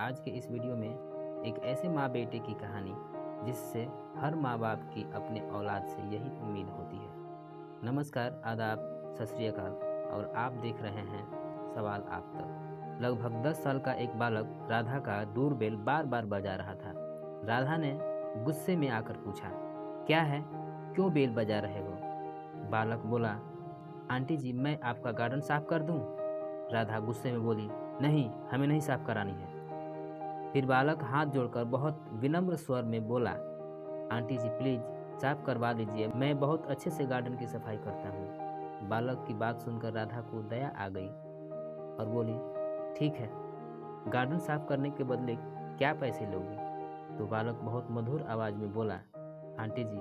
आज के इस वीडियो में एक ऐसे माँ बेटे की कहानी जिससे हर माँ बाप की अपने औलाद से यही उम्मीद होती है। नमस्कार, आदाब, सत श्री अकाल और आप देख रहे हैं सवाल आप तक। लगभग 10 साल का एक बालक राधा का डोरबेल बार बार बजा रहा था। राधा ने गुस्से में आकर पूछा, क्या है, क्यों बेल बजा रहे हो? बालक बोला, आंटी जी, मैं आपका गार्डन साफ कर दूं? राधा गुस्से में बोली, नहीं, हमें नहीं साफ करानी है। फिर बालक हाथ जोड़कर बहुत विनम्र स्वर में बोला, आंटी जी प्लीज साफ करवा लीजिए, मैं बहुत अच्छे से गार्डन की सफाई करता हूँ। बालक की बात सुनकर राधा को दया आ गई और बोली, ठीक है, गार्डन साफ करने के बदले क्या पैसे लोगी? तो बालक बहुत मधुर आवाज में बोला, आंटी जी,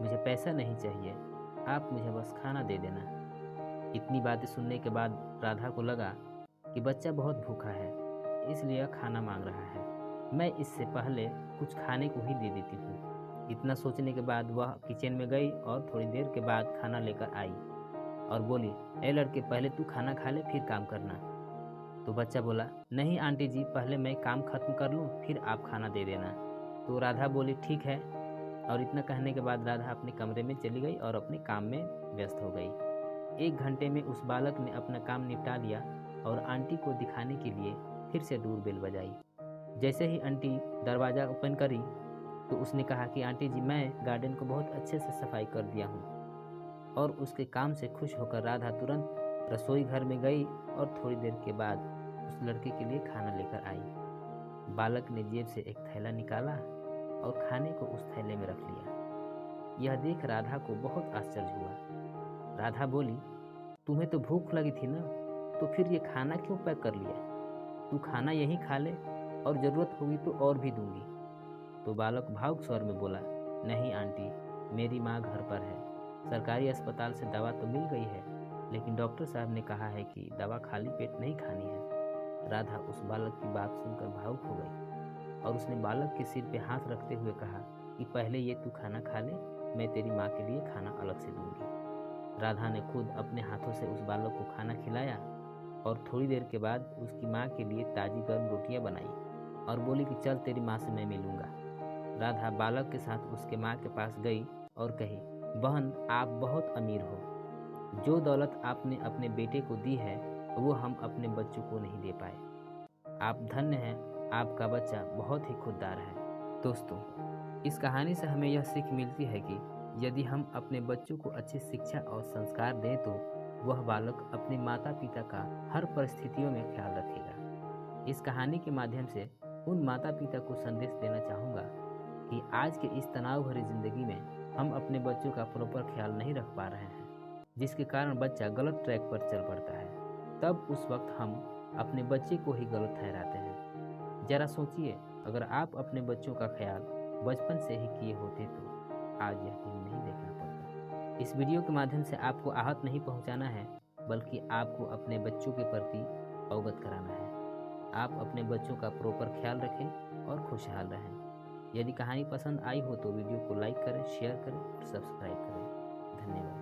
मुझे पैसा नहीं चाहिए, आप मुझे बस खाना दे देना। इतनी बातें सुनने के बाद राधा को लगा कि बच्चा बहुत भूखा है, इसलिए खाना मांग रहा है। मैं इससे पहले कुछ खाने को ही दे देती हूँ। इतना सोचने के बाद वह किचन में गई और थोड़ी देर के बाद खाना लेकर आई और बोली, ए लड़के, पहले तू खाना खा ले, फिर काम करना। तो बच्चा बोला, नहीं आंटी जी, पहले मैं काम खत्म कर लूँ, फिर आप खाना दे देना। तो राधा बोली, ठीक है। और इतना कहने के बाद राधा अपने कमरे में चली गई और अपने काम में व्यस्त हो गई। 1 घंटे में उस बालक ने अपना काम निपटा लिया और आंटी को दिखाने के लिए फिर से डोरबेल बजाई। जैसे ही आंटी दरवाज़ा ओपन करी तो उसने कहा कि आंटी जी, मैं गार्डन को बहुत अच्छे से सफाई कर दिया हूँ। और उसके काम से खुश होकर राधा तुरंत रसोई घर में गई और थोड़ी देर के बाद उस लड़के के लिए खाना लेकर आई। बालक ने जेब से एक थैला निकाला और खाने को उस थैले में रख लिया। यह देख राधा को बहुत आश्चर्य हुआ। राधा बोली, तुम्हें तो भूख लगी थी ना, तो फिर ये खाना क्यों पैक कर लिया? तू खाना यहीं खा ले और ज़रूरत होगी तो और भी दूंगी। तो बालक भावुक स्वर में बोला, नहीं आंटी, मेरी माँ घर पर है। सरकारी अस्पताल से दवा तो मिल गई है, लेकिन डॉक्टर साहब ने कहा है कि दवा खाली पेट नहीं खानी है। राधा उस बालक की बात सुनकर भावुक हो गई और उसने बालक के सिर पे हाथ रखते हुए कहा कि पहले ये तू खाना खा ले, मैं तेरी माँ के लिए खाना अलग से दूंगी। राधा ने खुद अपने हाथों से उस बालक को खाना खिलाया और थोड़ी देर के बाद उसकी माँ के लिए ताज़ी गर्म रोटियां बनाई और बोली कि चल, तेरी माँ से मैं मिलूंगा। राधा बालक के साथ उसके माँ के पास गई और कही, बहन, आप बहुत अमीर हो। जो दौलत आपने अपने बेटे को दी है वो हम अपने बच्चों को नहीं दे पाए। आप धन्य हैं, आपका बच्चा बहुत ही खुददार है। दोस्तों, इस कहानी से हमें यह सीख मिलती है कि यदि हम अपने बच्चों को अच्छी शिक्षा और संस्कार दें तो वह बालक अपने माता पिता का हर परिस्थितियों में ख्याल रखेगा। इस कहानी के माध्यम से उन माता पिता को संदेश देना चाहूँगा कि आज के इस तनाव भरी जिंदगी में हम अपने बच्चों का प्रॉपर ख्याल नहीं रख पा रहे हैं, जिसके कारण बच्चा गलत ट्रैक पर चल पड़ता है। तब उस वक्त हम अपने बच्चे को ही गलत ठहराते हैं। जरा सोचिए, अगर आप अपने बच्चों का ख्याल बचपन से ही किए होते तो आज यह दिन नहीं देखना पड़ता। इस वीडियो के माध्यम से आपको आहत नहीं पहुंचाना है, बल्कि आपको अपने बच्चों के प्रति अवगत कराना है। आप अपने बच्चों का प्रॉपर ख्याल रखें और खुशहाल रहें। यदि कहानी पसंद आई हो तो वीडियो को लाइक करें, शेयर करें और सब्सक्राइब करें। धन्यवाद।